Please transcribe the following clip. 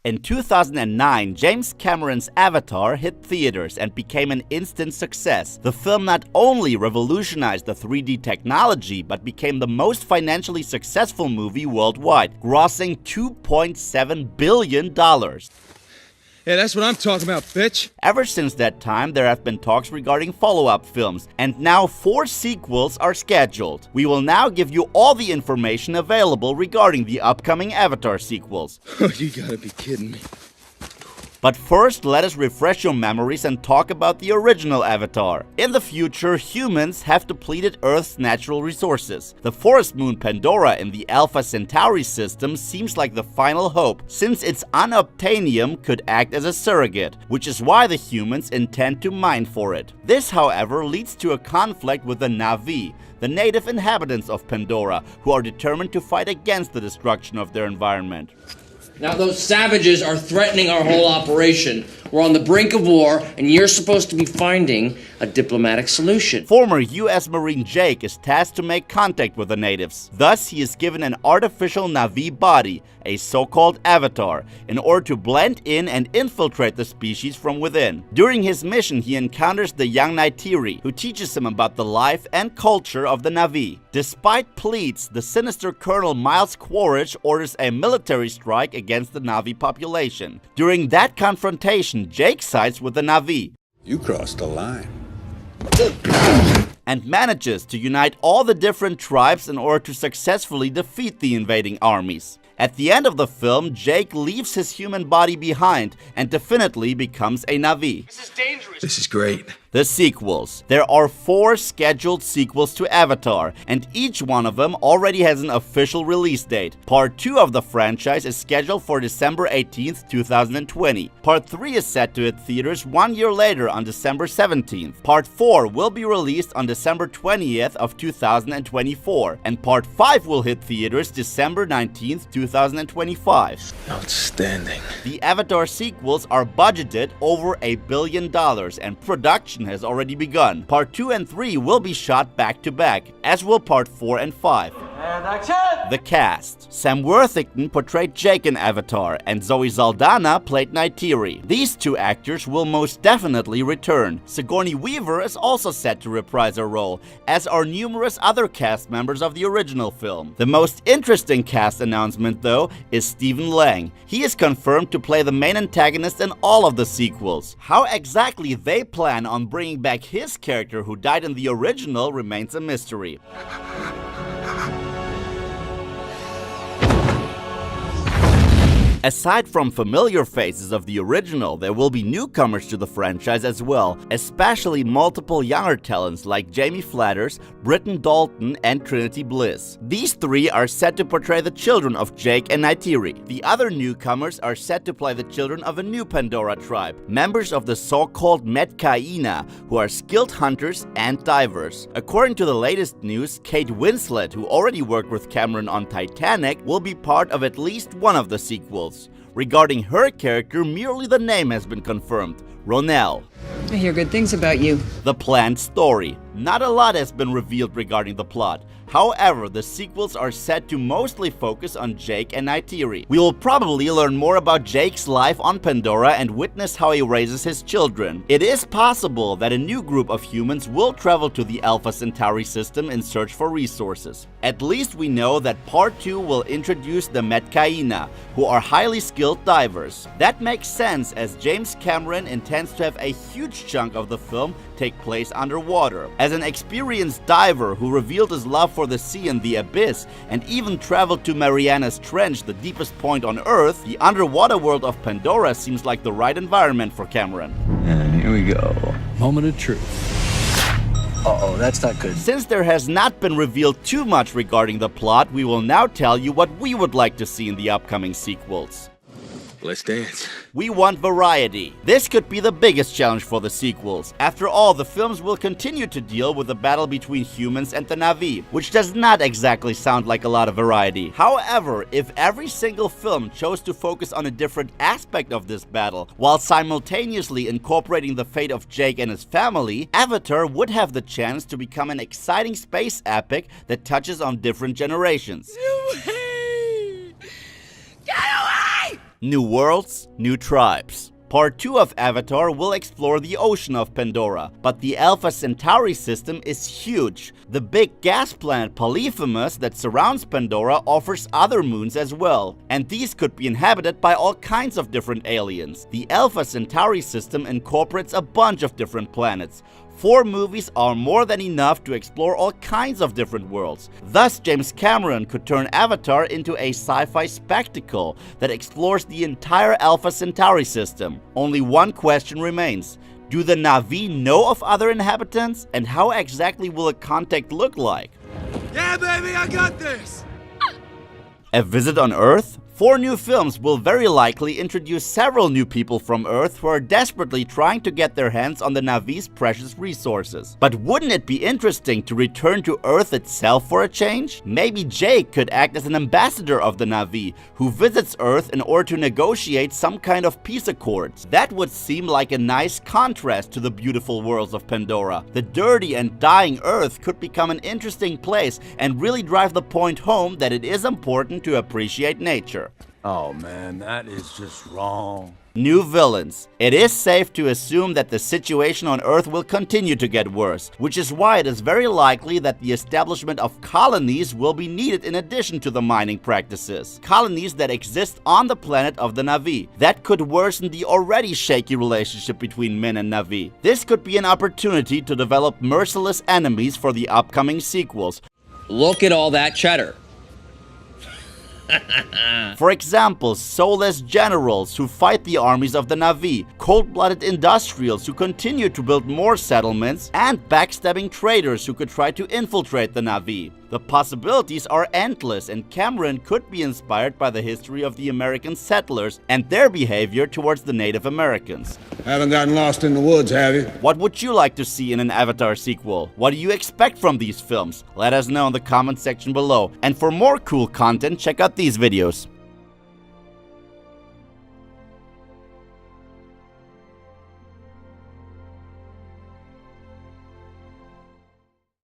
In 2009, James Cameron's Avatar hit theaters and became an instant success. The film not only revolutionized the 3D technology, but became the most financially successful movie worldwide, grossing $2.7 billion. Yeah, that's what I'm talking about, bitch. Ever since that time, there have been talks regarding follow-up films, and now 4 sequels are scheduled. We will now give you all the information available regarding the upcoming Avatar sequels. Oh, you gotta be kidding me. But first, let us refresh your memories and talk about the original Avatar. In the future, humans have depleted Earth's natural resources. The forest moon Pandora in the Alpha Centauri system seems like the final hope, since its unobtainium could act as a surrogate, which is why the humans intend to mine for it. This, however, leads to a conflict with the Na'vi, the native inhabitants of Pandora, who are determined to fight against the destruction of their environment. Now, those savages are threatening our whole operation. We're on the brink of war, and you're supposed to be finding a diplomatic solution. Former U.S. Marine Jake is tasked to make contact with the natives. Thus, he is given an artificial Na'vi body, a so-called avatar, in order to blend in and infiltrate the species from within. During his mission, he encounters the young Neytiri, who teaches him about the life and culture of the Na'vi. Despite pleas, the sinister Colonel Miles Quaritch orders a military strike against the Na'vi population. During that confrontation, Jake sides with the Na'vi. You crossed the line. And manages to unite all the different tribes in order to successfully defeat the invading armies. At the end of the film, Jake leaves his human body behind and definitely becomes a Na'vi. This is dangerous. This is great. The sequels. There are 4 scheduled sequels to Avatar, and each one of them already has an official release date. Part 2 of the franchise is scheduled for December 18th, 2020. Part 3 is set to hit theaters 1 year later on December 17th. Part 4 will be released on December 20th of 2024, and Part 5 will hit theaters December 19th, 2025. Outstanding. The Avatar sequels are budgeted over $1 billion, and production has already begun. Part 2 and 3 will be shot back to back, as will Part 4 and 5. And action! The cast. Sam Worthington portrayed Jake in Avatar, and Zoe Saldana played Neytiri. These 2 actors will most definitely return. Sigourney Weaver is also set to reprise her role, as are numerous other cast members of the original film. The most interesting cast announcement, though, is Stephen Lang. He is confirmed to play the main antagonist in all of the sequels. How exactly they plan on bringing back his character who died in the original remains a mystery. Aside from familiar faces of the original, there will be newcomers to the franchise as well, especially multiple younger talents like Jamie Flatters, Britton Dalton, and Trinity Bliss. These 3 are set to portray the children of Jake and Neytiri. The other newcomers are set to play the children of a new Pandora tribe, members of the so-called Metkayina, who are skilled hunters and divers. According to the latest news, Kate Winslet, who already worked with Cameron on Titanic, will be part of at least one of the sequels. Regarding her character, merely the name has been confirmed: Ronell. I hear good things about you. The planned story. Not a lot has been revealed regarding the plot. However, the sequels are set to mostly focus on Jake and Neytiri. We will probably learn more about Jake's life on Pandora and witness how he raises his children. It is possible that a new group of humans will travel to the Alpha Centauri system in search for resources. At least we know that Part 2 will introduce the Metkayina, who are highly skilled divers. That makes sense, as James Cameron intends to have a huge chunk of the film take place underwater. As an experienced diver who revealed his love for the sea and the abyss, and even traveled to Mariana's Trench, the deepest point on Earth, the underwater world of Pandora seems like the right environment for Cameron. And here we go. Moment of truth. Uh-oh, that's not good. Since there has not been revealed too much regarding the plot, we will now tell you what we would like to see in the upcoming sequels. Let's dance. We want variety. This could be the biggest challenge for the sequels. After all, the films will continue to deal with the battle between humans and the Na'vi, which does not exactly sound like a lot of variety. However, if every single film chose to focus on a different aspect of this battle, while simultaneously incorporating the fate of Jake and his family, Avatar would have the chance to become an exciting space epic that touches on different generations. New worlds, new tribes. Part 2 of Avatar will explore the ocean of Pandora, but the Alpha Centauri system is huge. The big gas planet Polyphemus that surrounds Pandora offers other moons as well, and these could be inhabited by all kinds of different aliens. The Alpha Centauri system incorporates a bunch of different planets. 4 movies are more than enough to explore all kinds of different worlds. Thus, James Cameron could turn Avatar into a sci-fi spectacle that explores the entire Alpha Centauri system. Only one question remains. Do the Na'vi know of other inhabitants? And how exactly will a contact look like? Yeah, baby, I got this! A visit on Earth? 4 new films will very likely introduce several new people from Earth who are desperately trying to get their hands on the Na'vi's precious resources. But wouldn't it be interesting to return to Earth itself for a change? Maybe Jake could act as an ambassador of the Na'vi, who visits Earth in order to negotiate some kind of peace accords. That would seem like a nice contrast to the beautiful worlds of Pandora. The dirty and dying Earth could become an interesting place and really drive the point home that it is important to appreciate nature. Oh man, that is just wrong. New villains. It is safe to assume that the situation on Earth will continue to get worse, which is why it is very likely that the establishment of colonies will be needed in addition to the mining practices. Colonies that exist on the planet of the Na'vi. That could worsen the already shaky relationship between men and Na'vi. This could be an opportunity to develop merciless enemies for the upcoming sequels. Look at all that cheddar. For example, soulless generals who fight the armies of the Na'vi, cold-blooded industrials who continue to build more settlements, and backstabbing traders who could try to infiltrate the Na'vi. The possibilities are endless, and Cameron could be inspired by the history of the American settlers and their behavior towards the Native Americans. Haven't gotten lost in the woods, have you? What would you like to see in an Avatar sequel? What do you expect from these films? Let us know in the comment section below. And for more cool content, check out these videos.